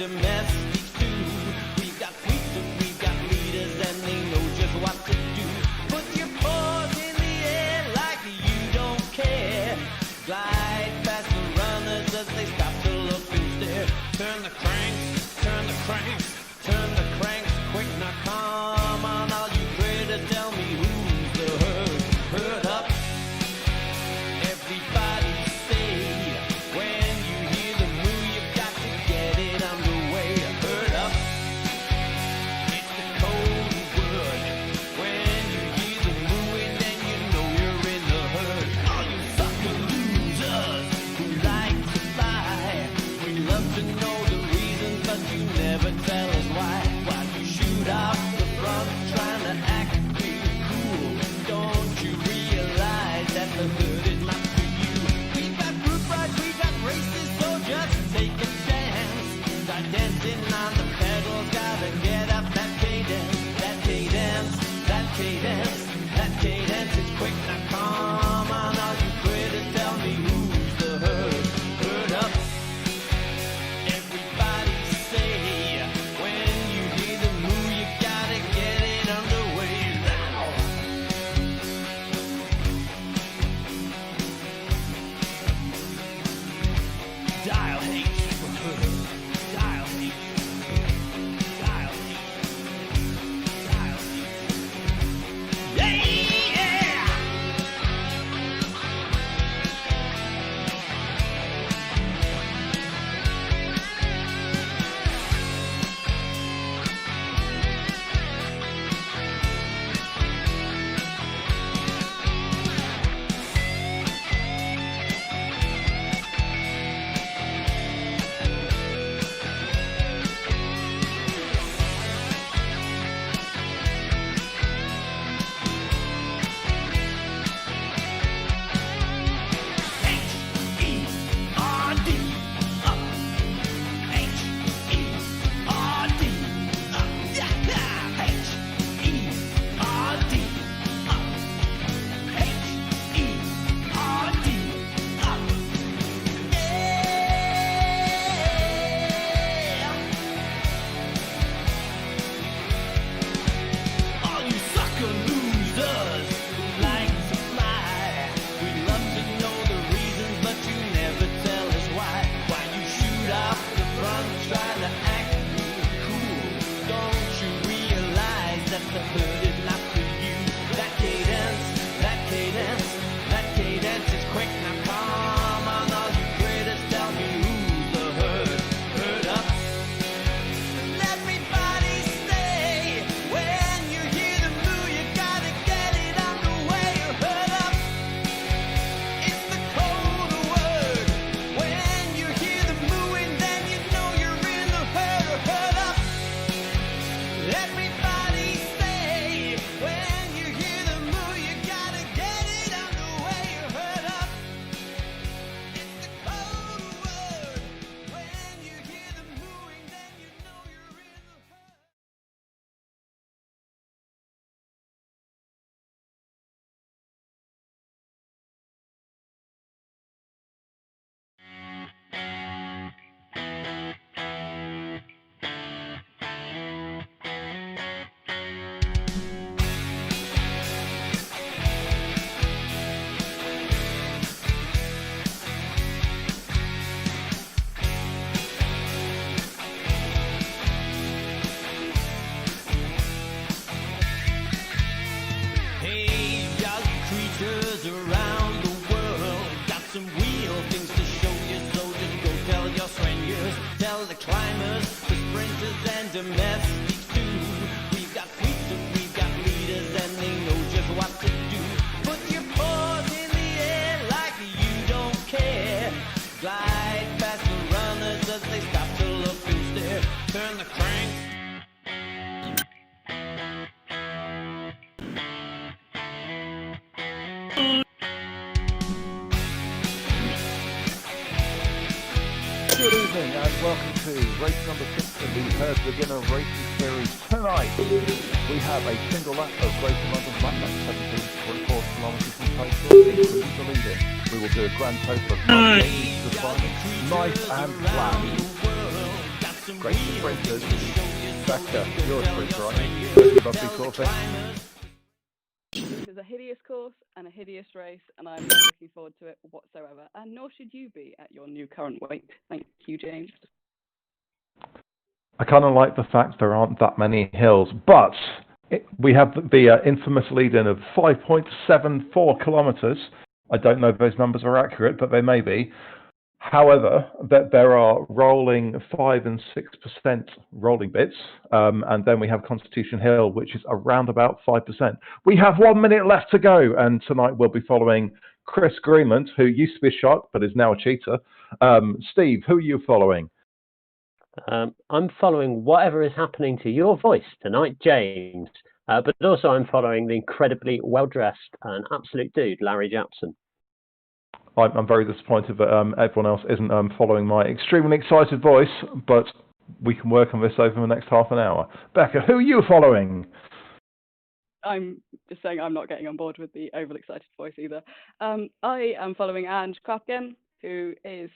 domestics too. We've got tweets and we've got leaders and they know just what to do. Put your paws in the air like you don't care. Glide past the runners as they stop to look and stare. Turn the cranks, turn the cranks, turn the cranks quick. Now come on, all you critters, tell me who's the herd. Herd up. Everybody say, when you hear the moo, you've got to get it underway. Herd up. It's the code word. When you hear the mooing, then you know you're in the herd. All you sucker losers who like to lie, we love to know the reasons, but you never tell us why. Why you shoot off the front trying to act real cool? Don't you realize that the herd is not for you? We've got group rights, we've got races, so just take a chance. Start dancing on the pedals, gotta get up that cadence, that cadence, that cadence, that cadence. It's quick, now come on, all you critters, tell me who's the herd. Herd up. Everybody say, when you hear the moo, you gotta get it underway now. Dial H for herd. Dial H. Dial H. Dial H. Yeah! H-E-R-D, up. H-E-R-D, up. Yeah. H-E-R-D, up. H-E-R-D, up. Yeah. All you sucker losers who like to fly, we love to know the reasons, but you never tell us why. Why you shoot off the front, try to act real cool? Don't you realize that the herd is not for you? That cadence, that cadence, that cadence is quick. Now come on, all you critters, tell me who's the herd. Herd up. Everybody stay. When you hear the moo, you gotta get it underway. Herd up. It's the code word. When you hear the mooing, then you know you're in the herd. Herd up. Everybody stay. When you hear the moo, you gotta get it underway. Herd up. It's the code word. When you hear the mooing, then you know you're in the herd. Hey, y'all you creatures around the world, got some real things to show you, so just go tell your strangers, tell the climbers, the sprinters and domestics too. We've got tweets and we've got leaders and they know just what to do. Put your paws in the air like you don't care. Glide past the runners as they stop to look and stare. Turn the cranks. Good evening and welcome to race number 6 in the Herd Beginner Racing Series. Tonight we have a single lap of Greater London Map, that's 17.4 kilometres in total. Each will be the leader. We will do a grand total of 98 meters of final, nice and flat. some Great wheels sprinters. to show you Becca, some you're a girls sprinter, up aren't in you? your Rugby sort of thing. climbers. This is a hideous course and a hideous race, and I'm not looking forward to it whatsoever. And nor should you be at your new current weight. Thank you, James. I kind of like the fact there aren't that many hills, but we have the infamous lead-in of 5.74 kilometres. I don't know if those numbers are accurate, but they may be. However, that there are rolling 5 and 6% rolling bits, and then we have Constitution Hill, which is around about 5%. We have 1 minute left to go, and tonight we'll be following Chris Greenland, who used to be a shark but is now a cheater. Steve, who are you following? I'm following whatever is happening to your voice tonight, James. But also I'm following the incredibly well-dressed and absolute dude, Larry Jackson. I'm very disappointed that everyone else isn't following my extremely excited voice, but we can work on this over the next half an hour. Becca, who are you following? I'm just saying I'm not getting on board with the overexcited voice either. I am following Ange Krapken, who is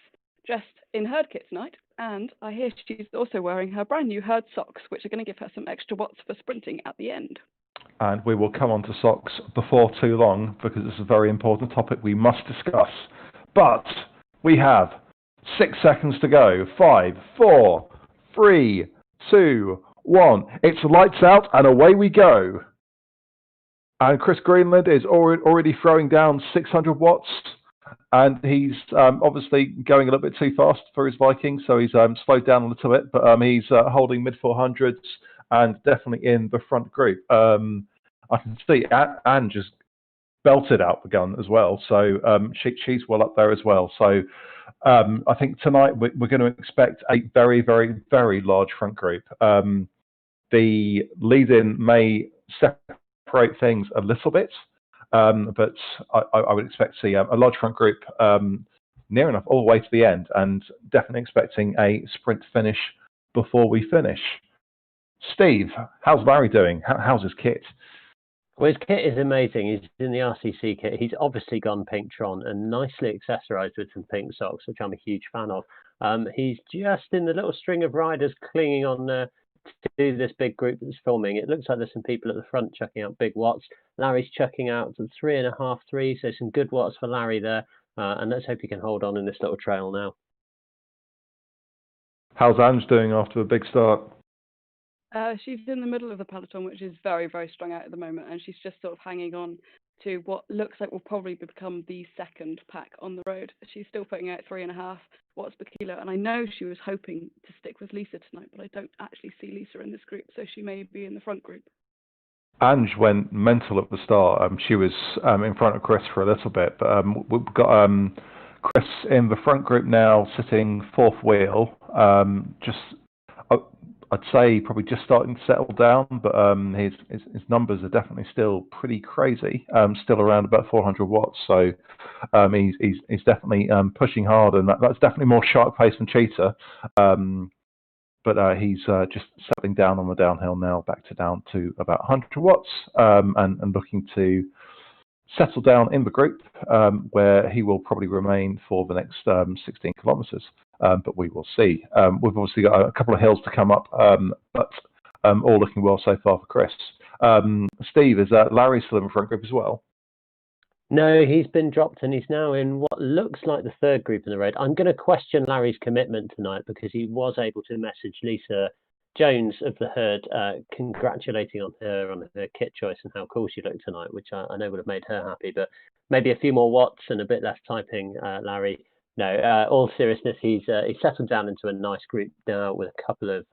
dressed in herd kit tonight, and I hear she's also wearing her brand new herd socks, which are going to give her some extra watts for sprinting at the end. And we will come on to socks before too long, because it's a very important topic we must discuss. But we have 6 seconds to go. 5, 4, 3, 2, 1. It's lights out and away we go. And Chris Greenland is already throwing down 600 watts. And he's obviously going a little bit too fast for his Vikings, so he's slowed down a little bit, but he's holding mid-400s and definitely in the front group. I can see Anne just belted out the gun as well, so she's well up there as well. So I think tonight we're going to expect a very, very, very large front group. The lead-in may separate things a little bit, but I would expect to see a large front group near enough all the way to the end, and definitely expecting a sprint finish before we finish. Steve, how's Larry doing? How's his kit? Well, his kit is amazing. He's in the RCC kit. He's obviously gone pink tron and nicely accessorized with some pink socks, which I'm a huge fan of. He's just in the little string of riders clinging on to this big group that's filming. It looks like there's some people at the front chucking out big watts. Larry's chucking out some 3.5, 3, so some good watts for Larry there. And let's hope he can hold on in this little trail now. How's Ange doing after a big start? She's in the middle of the peloton, which is very, very strung out at the moment, and she's just sort of hanging on to what looks like will probably become the second pack on the road. She's still putting out 3.5 watts per kilo, and I know she was hoping to stick with Lisa tonight, but I don't actually see Lisa in this group, so she may be in the front group. Ange went mental at the start. She was in front of Chris for a little bit, but we've got Chris in the front group now, sitting fourth wheel. I'd say probably just starting to settle down, but his numbers are definitely still pretty crazy. Still around about 400 watts, so he's definitely pushing hard, and that's definitely more sharp pace than Cheetah. But he's just settling down on the downhill now, down to about 100 watts, and looking to settle down in the group, where he will probably remain for the next 16 kilometres. But we will see. We've obviously got a couple of hills to come up, but all looking well so far for Chris. Steve, is Larry still in the front group as well? No, he's been dropped and he's now in what looks like the third group in the road. I'm going to question Larry's commitment tonight, because he was able to message Lisa Jones of the herd, congratulating on her kit choice and how cool she looked tonight, which I know would have made her happy. But maybe a few more watts and a bit less typing, Larry. No, all seriousness, he's settled down into a nice group now with a couple of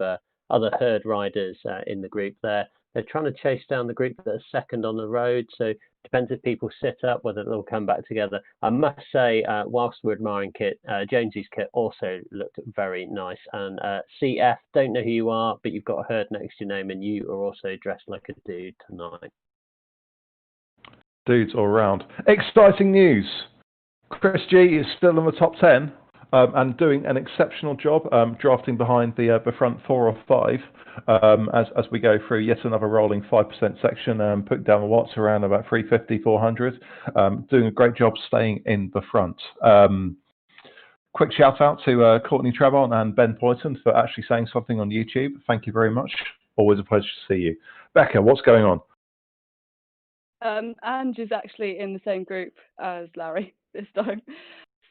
other herd riders in the group there. They're trying to chase down the group that are second on the road, so depends if people sit up, whether they'll come back together. I must say, whilst we're admiring kit, Jonesy's kit also looked very nice. And CF, don't know who you are, but you've got a herd next to your name, and you are also dressed like a dude tonight. Dudes all around. Exciting news! Chris G is still in the top 10 and doing an exceptional job, drafting behind the front 4 or 5 as we go through yet another rolling 5% section, putting down the watts around about 350, 400, doing a great job staying in the front. quick shout out to Courtney Trevon and Ben Poyton for actually saying something on YouTube. Thank you very much. Always a pleasure to see you. Becca, what's going on? Ange is actually in the same group as Larry this time.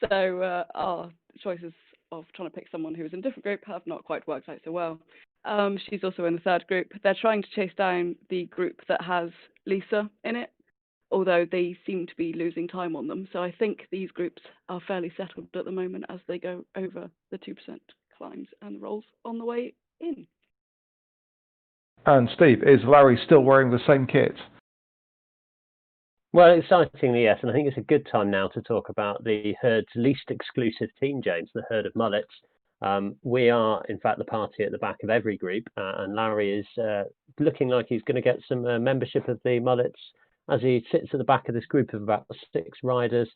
So our choices of trying to pick someone who was in a different group have not quite worked out so well. She's also in the third group. They're trying to chase down the group that has Lisa in it, although they seem to be losing time on them. So I think these groups are fairly settled at the moment as they go over the 2% climbs and rolls on the way in. And Steve, is Larry still wearing the same kit? Well, excitingly, yes, and I think it's a good time now to talk about the herd's least exclusive team, James, the herd of mullets. We are, in fact, the party at the back of every group, and Larry is looking like he's going to get some membership of the mullets as he sits at the back of this group of about 6 riders.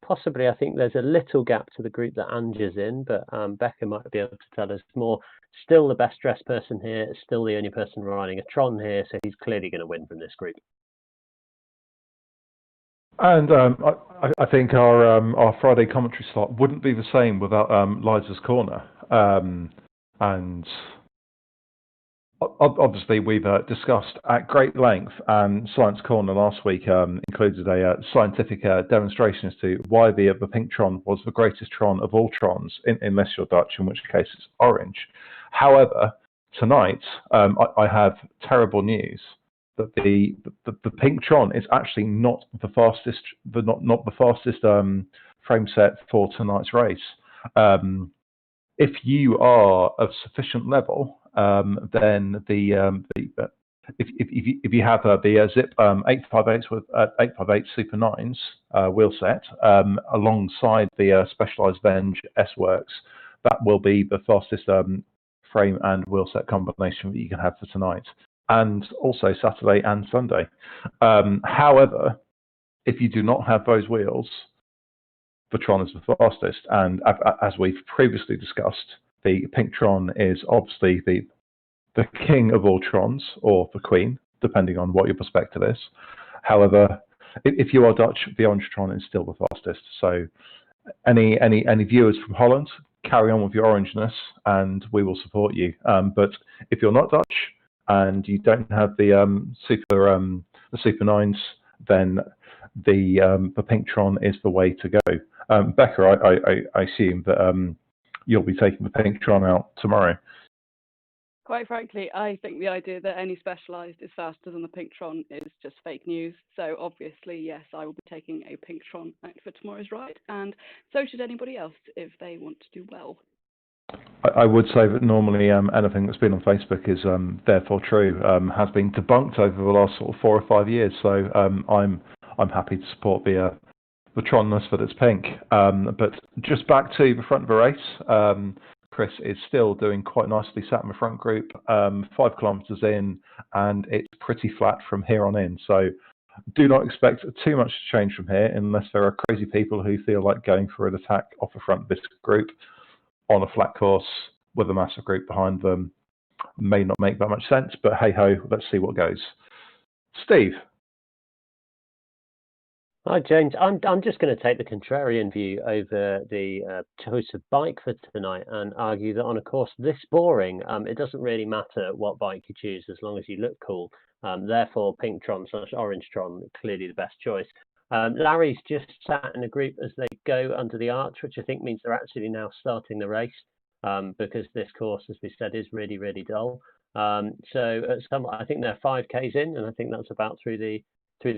Possibly, I think there's a little gap to the group that Ange is in, but Becca might be able to tell us more. Still the best dressed person here, still the only person riding a Tron here, so he's clearly going to win from this group. And I think our Friday commentary slot wouldn't be the same without Liza's Corner. And obviously, we've discussed at great length, and Science Corner last week included a scientific demonstration as to why the pink Tron was the greatest Tron of all Trons, unless you're Dutch, in which case it's orange. However, tonight I have terrible news. That the pink Tron is actually not the fastest, not the fastest frame set for tonight's race. If you are of sufficient level, then if you have the Zip 858s with 858 Super 9s wheel set alongside the Specialized Venge S Works, that will be the fastest frame and wheel set combination that you can have for tonight. And also Saturday and Sunday. However, if you do not have those wheels, the Tron is the fastest. And as we've previously discussed, the pink Tron is obviously the king of all Trons, or the queen, depending on what your perspective is. However, if you are Dutch, the orange Tron is still the fastest. So any viewers from Holland, carry on with your orangeness, and we will support you. But if you're not Dutch, and you don't have the Super 9s, then the pink Tron is the way to go. Becca, I assume that you'll be taking the pink Tron out tomorrow. Quite frankly, I think the idea that any Specialized is faster than the pink Tron is just fake news. So obviously, yes, I will be taking a pink Tron out for tomorrow's ride, and so should anybody else if they want to do well. I would say that normally anything that's been on Facebook is therefore true, has been debunked over the last sort of 4 or 5 years. So I'm happy to support the Tronness that it's pink. But just back to the front of the race, Chris is still doing quite nicely, sat in the front group, 5 kilometres in, and it's pretty flat from here on in. So do not expect too much to change from here unless there are crazy people who feel like going for an attack off the front of this group on a flat course with a massive group behind them. May not make that much sense, but hey ho, let's see what goes. Steve. Hi, James. I'm just going to take the contrarian view over the choice of bike for tonight and argue that on a course this boring, it doesn't really matter what bike you choose as long as you look cool. Therefore, pink Tron / orange Tron, clearly the best choice. Larry's just sat in a group as they go under the arch, which I think means they're actually now starting the race because this course, as we said, is really, really dull. So I think they're 5Ks in, and I think that's about through the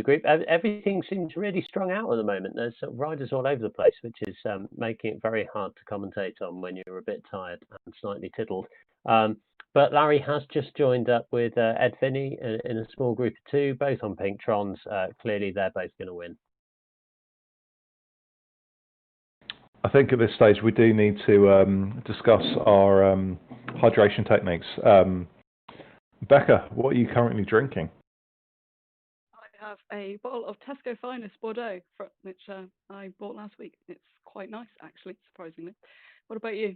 group. Everything seems really strung out at the moment. There's sort of riders all over the place, which is making it very hard to commentate on when you're a bit tired and slightly tiddled. But Larry has just joined up with Ed Finney in a small group of 2, both on pink Trons. Clearly, they're both going to win. I think at this stage we do need to discuss our hydration techniques. Becca, what are you currently drinking? I have a bottle of Tesco Finest Bordeaux, which I bought last week. It's quite nice, actually, surprisingly. What about you?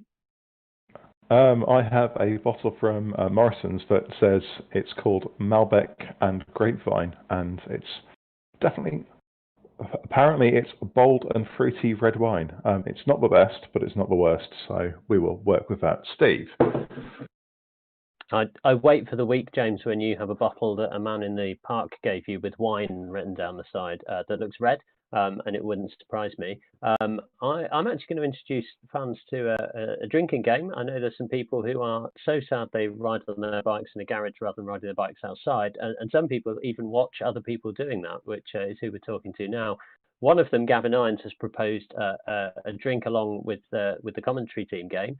I have a bottle from Morrison's that says it's called Malbec and Grapevine, and it's definitely Apparently, it's bold and fruity red wine. It's not the best, but it's not the worst, so we will work with that. Steve? I wait for the week, James, when you have a bottle that a man in the park gave you with wine written down the side that looks red, and it wouldn't surprise me. I'm actually going to introduce fans to a drinking game. I know there's some people who are so sad they ride on their bikes in a garage rather than riding their bikes outside, and some people even watch other people doing that, which is who we're talking to now. One of them, Gavin Irons, has proposed a drink along with the commentary team game.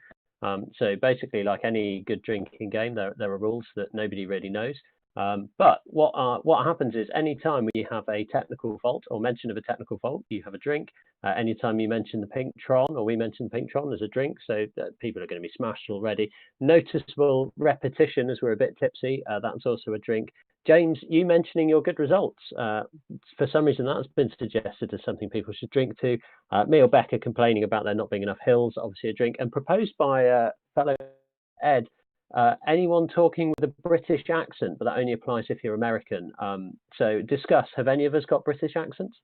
So basically, like any good drinking game, there are rules that nobody really knows. But what happens is anytime we have a technical fault or mention of a technical fault, you have a drink. Anytime you mention the pink tron or we mention pink tron, there's a drink. So that people are going to be smashed already. Noticeable repetition as we're a bit tipsy, that's also a drink. James, you mentioning your good results. For some reason, that's been suggested as something people should drink to. Me or Becca complaining about there not being enough hills, obviously a drink. And proposed by fellow Ed, anyone talking with a British accent, but that only applies if you're American. So discuss, have any of us got British accents?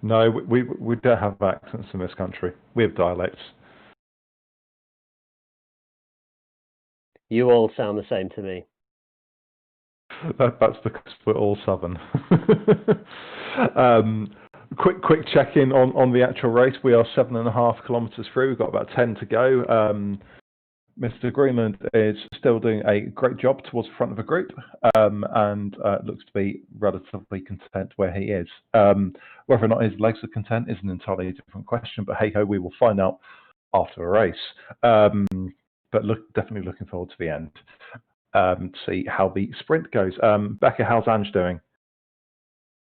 No, we don't have accents in this country. We have dialects. You all sound the same to me. That's because we're all southern. Quick check-in on the actual race. We are 7.5 kilometres through. We've got about 10 to go. Mr. Greenland is still doing a great job towards the front of the group, and looks to be relatively content where he is. Whether or not his legs are content is an entirely different question, but hey-ho, we will find out after the race. But definitely looking forward to the end. See how the sprint goes. Becca, how's Ange doing?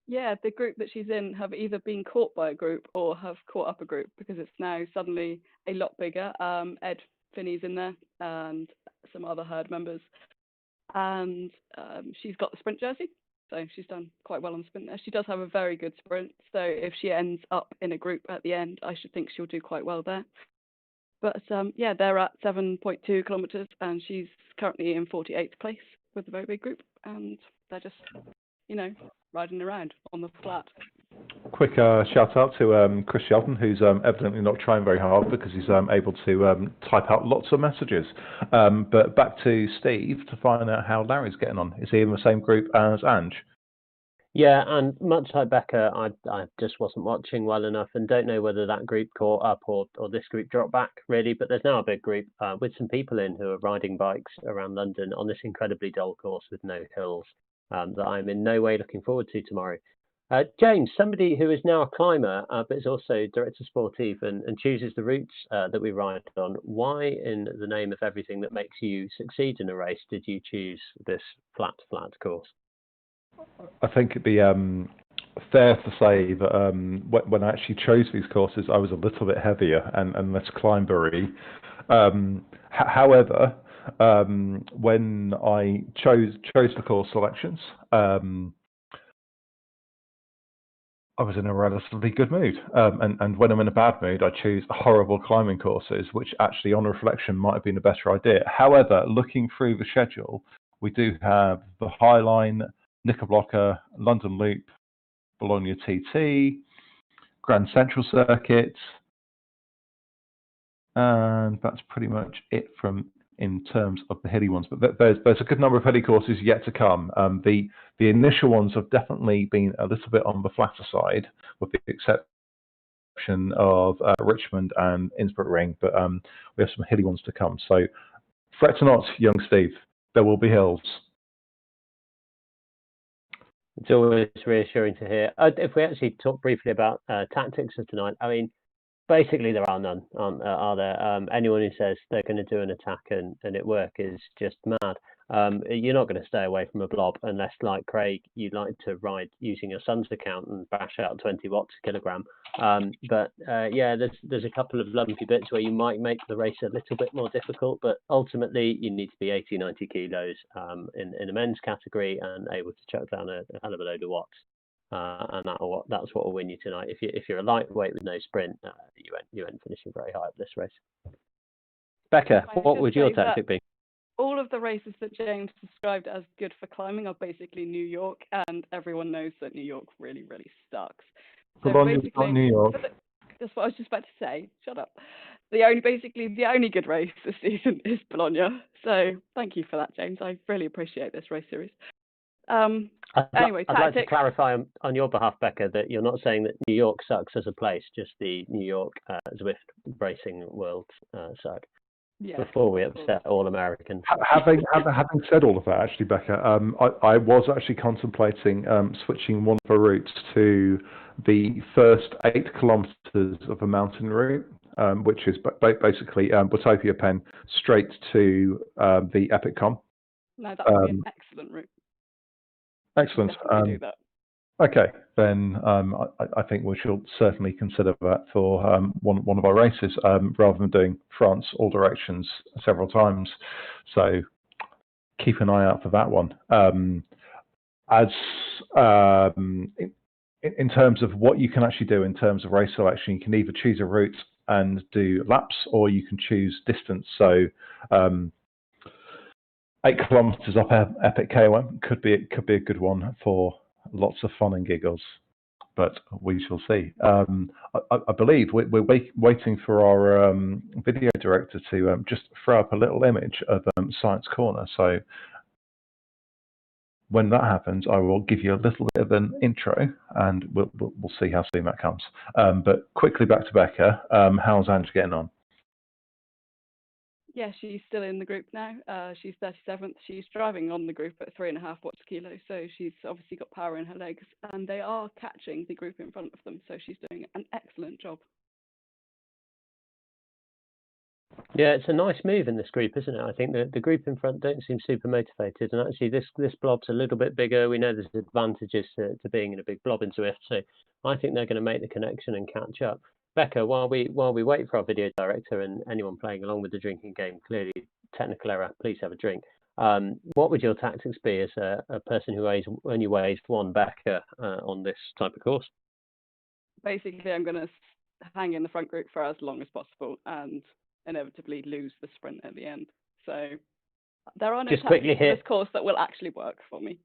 Yeah, the group that she's in have either been caught by a group or have caught up a group because it's now suddenly a lot bigger. Ed Finney's in there and some other herd members. And she's got the sprint jersey, so she's done quite well on the sprint there. She does have a very good sprint, so if she ends up in a group at the end, I should think she'll do quite well there. But yeah, they're at 7.2 kilometres and she's currently in 48th place with a very big group, and they're just, riding around on the flat. Quick shout out to Chris Shelton, who's evidently not trying very hard because he's able to type out lots of messages. But back to Steve to find out how Larry's getting on. Is he in the same group as Ange? Yeah, and much like Becca, I just wasn't watching well enough and don't know whether that group caught up or this group dropped back, really. But there's now a big group with some people in who are riding bikes around London on this incredibly dull course with no hills that I'm in no way looking forward to tomorrow. James, somebody who is now a climber but is also director sportive and chooses the routes that we ride on, why in the name of everything that makes you succeed in a race did you choose this flat course? I think it'd be fair to say that when I actually chose these courses, I was a little bit heavier and less climbery. However, when I chose the course selections, I was in a relatively good mood. And when I'm in a bad mood, I choose horrible climbing courses, which actually, on reflection, might have been a better idea. However, looking through the schedule, we do have the Highline, Knickerblocker, London Loop, Bologna TT, Grand Central Circuit, and that's pretty much it in terms of the hilly ones. But there's a good number of hilly courses yet to come. The initial ones have definitely been a little bit on the flatter side, with the exception of Richmond and Innsbruck Ring. But we have some hilly ones to come. So fret not, young Steve. There will be hills. It's always reassuring to hear. If we actually talk briefly about tactics of tonight, I mean, basically there are none, are there? Anyone who says they're going to do an attack and it work is just mad. You're not going to stay away from a blob unless, like Craig, you like to ride using your son's account and bash out 20 watts a kilogram. But yeah, there's a couple of lumpy bits where you might make the race a little bit more difficult, but ultimately you need to be 80, 90 kilos in a men's category and able to chuck down a hell of a load of watts. And that's what will win you tonight. If you're a lightweight with no sprint, you won't finishing very high up this race. Becca, what would your tactic be? All of the races that James described as good for climbing are basically New York, and everyone knows that New York really, really sucks. So Bologna's basically, not New York. that's what I was just about to say. Shut up. The only good race this season is Bologna. So thank you for that, James. I really appreciate this race series. Anyway, I'd like to tactics. clarify on your behalf, Becca, that you're not saying that New York sucks as a place, just the New York Zwift racing world suck. Yeah, before we of course. upset all Americans. Having said all of that, actually, Becca, I was actually contemplating switching one of our routes to the first 8 kilometres of a mountain route, which is basically Botopia Pen straight to the Epic Com. No, that would be an excellent route. Excellent. Definitely do that. Okay, then I think we shall certainly consider that for one of our races, rather than doing France all directions several times. So keep an eye out for that one. In terms of what you can actually do in terms of race selection, you can either choose a route and do laps, or you can choose distance. So 8 kilometres up Epic K1 could be a good one for lots of fun and giggles, but we shall see. I believe we're waiting for our video director to just throw up a little image of Science Corner. So when that happens, I will give you a little bit of an intro, and we'll see how soon that comes. But quickly back to Becca. How's Ange getting on? Yeah, she's still in the group now. She's 37th. She's driving on the group at 3.5 watts a kilo, so she's obviously got power in her legs, and they are catching the group in front of them, so she's doing an excellent job. Yeah, it's a nice move in this group, isn't it? I think the group in front don't seem super motivated, and actually this blob's a little bit bigger. We know there's advantages to being in a big blob in Zwift, so I think they're going to make the connection and catch up. Becca, while we wait for our video director and anyone playing along with the drinking game, clearly technical error, please have a drink. What would your tactics be as a person who only weighs 1 Becca on this type of course? Basically, I'm going to hang in the front group for as long as possible and inevitably lose the sprint at the end. So there are no tactics for this course that will actually work for me.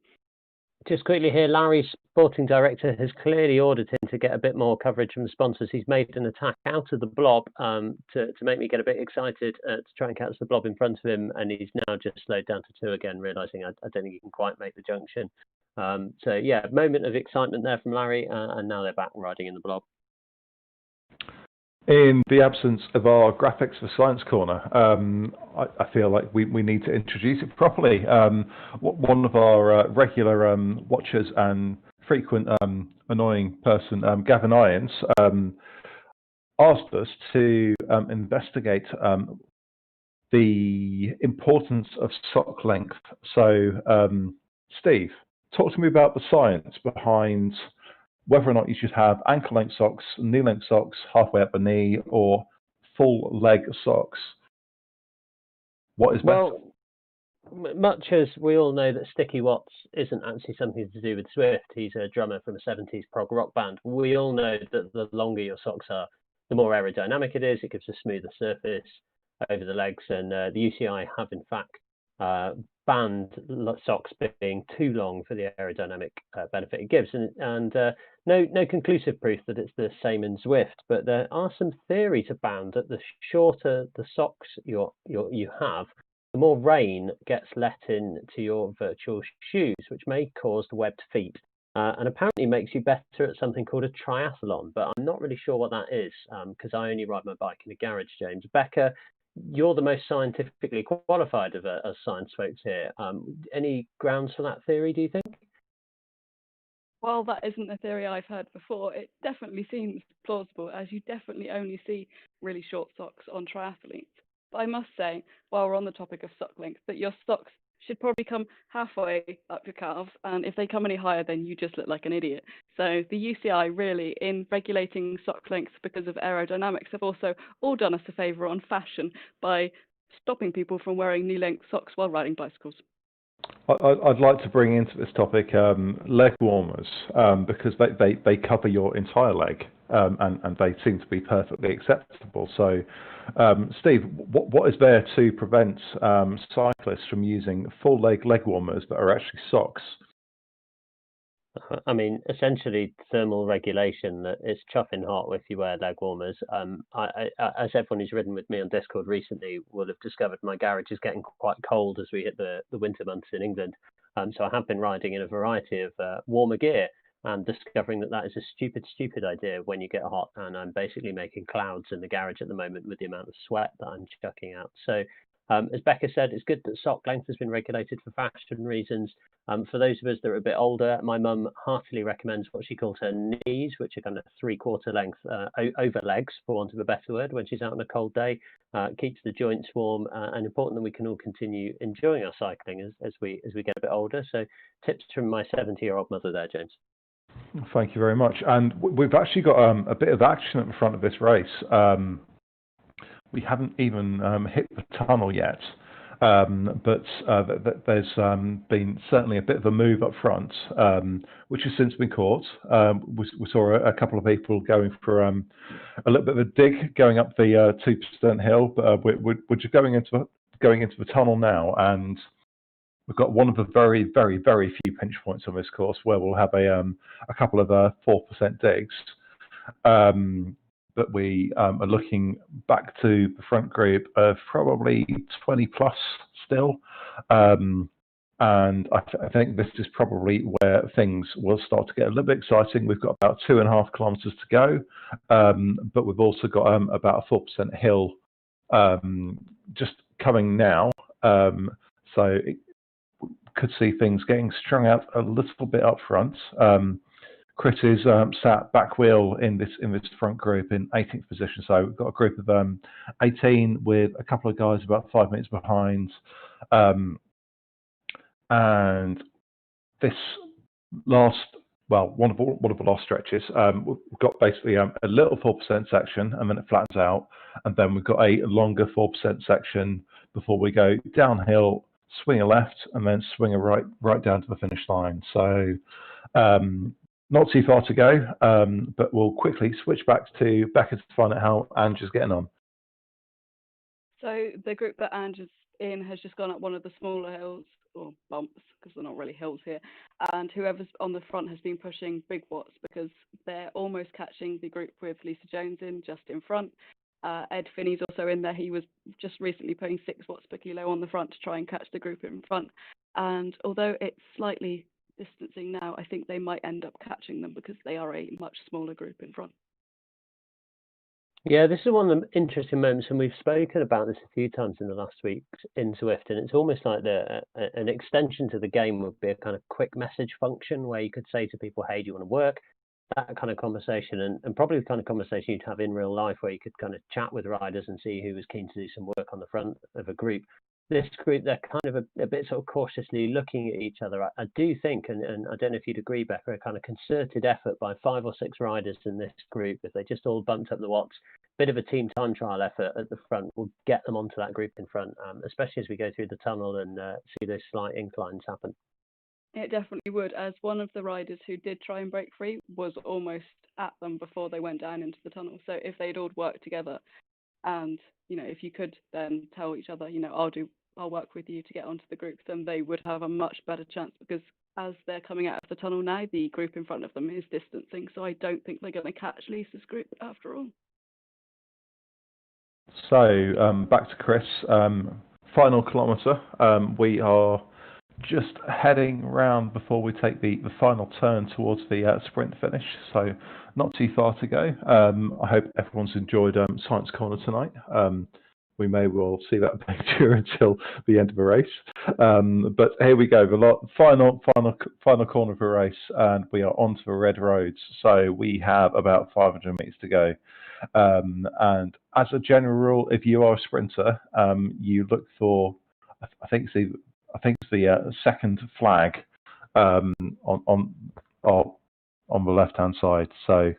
Just quickly here, Larry's sporting director has clearly ordered him to get a bit more coverage from the sponsors. He's made an attack out of the blob to make me get a bit excited to try and catch the blob in front of him, and he's now just slowed down to 2 again, realising I don't think he can quite make the junction. So yeah, moment of excitement there from Larry, and now they're back riding in the blob. In the absence of our graphics for Science Corner, I feel like we need to introduce it properly. One of our regular watchers and frequent annoying person, Gavin Irons, asked us to investigate the importance of sock length. So, Steve, talk to me about the science behind whether or not you should have ankle-length socks, knee-length socks, halfway up the knee, or full-leg socks. What is better? Well, much as we all know that Sticky Watts isn't actually something to do with Zwift, he's a drummer from a 70s prog rock band, we all know that the longer your socks are, the more aerodynamic it is. It gives a smoother surface over the legs, and the UCI have, in fact, banned socks being too long for the aerodynamic benefit it gives, and no conclusive proof that it's the same in Zwift, but there are some theories abound that the shorter the socks you have, the more rain gets let into your virtual shoes, which may cause webbed feet, and apparently makes you better at something called a triathlon, but I'm not really sure what that is, because I only ride my bike in a garage, James. Becca, you're the most scientifically qualified of us science folks here. Any grounds for that theory, do you think? While that isn't a theory I've heard before, it definitely seems plausible, as you definitely only see really short socks on triathletes. But I must say, while we're on the topic of sock length, that your socks should probably come halfway up your calves, and if they come any higher, then you just look like an idiot. So the UCI really, in regulating sock length because of aerodynamics, have also all done us a favour on fashion by stopping people from wearing knee-length socks while riding bicycles. I'd like to bring into this topic leg warmers, because they cover your entire leg, and they seem to be perfectly acceptable. So, Steve, what is there to prevent cyclists from using full leg warmers that are actually socks? I mean, essentially thermal regulation that it's chuffing hot if you wear leg warmers. As everyone who's ridden with me on Discord recently will have discovered, my garage is getting quite cold as we hit the winter months in England. So I have been riding in a variety of warmer gear and discovering that is a stupid idea when you get hot. And I'm basically making clouds in the garage at the moment with the amount of sweat that I'm chucking out. So as Becca said, it's good that sock length has been regulated for fashion reasons. For those of us that are a bit older, my mum heartily recommends what she calls her knees, which are kind of 3/4 length over legs, for want of a better word, when she's out on a cold day. Keeps the joints warm, and important that we can all continue enjoying our cycling as we get a bit older. So tips from my 70-year-old mother there, James. Thank you very much. And we've actually got a bit of action at the front of this race. We haven't even hit the tunnel yet. But there's been certainly a bit of a move up front, which has since been caught. We saw a couple of people going for a little bit of a dig going up the 2% hill, but we're just going into the tunnel now, and we've got one of the very, very, very few pinch points on this course where we'll have a couple of 4% digs. But we are looking back to the front group of probably 20 plus still. And I think this is probably where things will start to get a little bit exciting. We've got about 2.5 kilometers to go, but we've also got about a 4% hill just coming now. So it could see things getting strung out a little bit up front. Chris is sat back wheel in this front group in 18th position. So we've got a group of 18 with a couple of guys about 5 minutes behind. And this last, one of the last stretches, we've got basically a little 4% section, and then it flattens out, and then we've got a longer 4% section before we go downhill, swing a left, and then swing a right down to the finish line. So not too far to go, but we'll quickly switch back to Becca to find out how Ange is getting on. So the group that Ange is in has just gone up one of the smaller hills, or bumps, because they're not really hills here, and whoever's on the front has been pushing big watts because they're almost catching the group with Lisa Jones in just in front. Ed Finney's also in there. He was just recently putting 6 watts per kilo on the front to try and catch the group in front, and although it's slightly distancing now, I think they might end up catching them because they are a much smaller group in front. Yeah, this is one of the interesting moments, and we've spoken about this a few times in the last week in Zwift, and it's almost like an extension to the game would be a kind of quick message function where you could say to people, hey, do you want to work? That kind of conversation, and probably the kind of conversation you'd have in real life where you could kind of chat with riders and see who was keen to do some work on the front of a group. This group, they're kind of a bit sort of cautiously looking at each other. I do think, and I don't know if you'd agree, Becca, a kind of concerted effort by 5 or 6 riders in this group, if they just all bumped up the watts, bit of a team time trial effort at the front will get them onto that group in front, especially as we go through the tunnel and see those slight inclines happen. It definitely would, as one of the riders who did try and break free was almost at them before they went down into the tunnel. So if they'd all worked together, and if you could then tell each other, I'll work with you to get onto the group, then they would have a much better chance, because as they're coming out of the tunnel now, the group in front of them is distancing. So I don't think they're going to catch Lisa's group after all. So back to Chris. Final kilometre. We are just heading round before we take the final turn towards the sprint finish. So not too far to go. I hope everyone's enjoyed Science Corner tonight. We may well see that picture until the end of the race. But here we go, the final corner of the race, and we are onto the red roads. So we have about 500 meters to go. And as a general rule, if you are a sprinter, you look for, I think it's the second flag on the left-hand side. So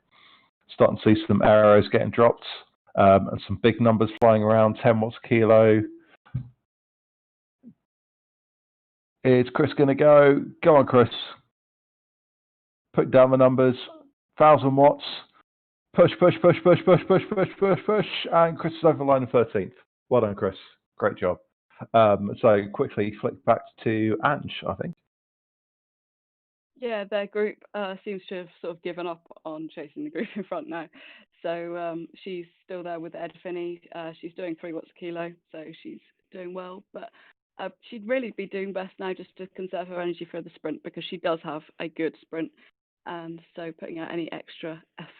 starting to see some arrows getting dropped. And some big numbers flying around, 10 watts a kilo. Is Chris going to go? Go on, Chris. Put down the numbers. 1,000 watts. Push, push, push, push, push, push, push, push, push. And Chris is over the line in 13th. Well done, Chris. Great job. So quickly flick back to Ange, I think. Yeah, their group seems to have sort of given up on chasing the group in front now. So she's still there with Ed Finney. She's doing 3 watts a kilo, so she's doing well. But she'd really be doing best now just to conserve her energy for the sprint because she does have a good sprint. And so putting out any extra effort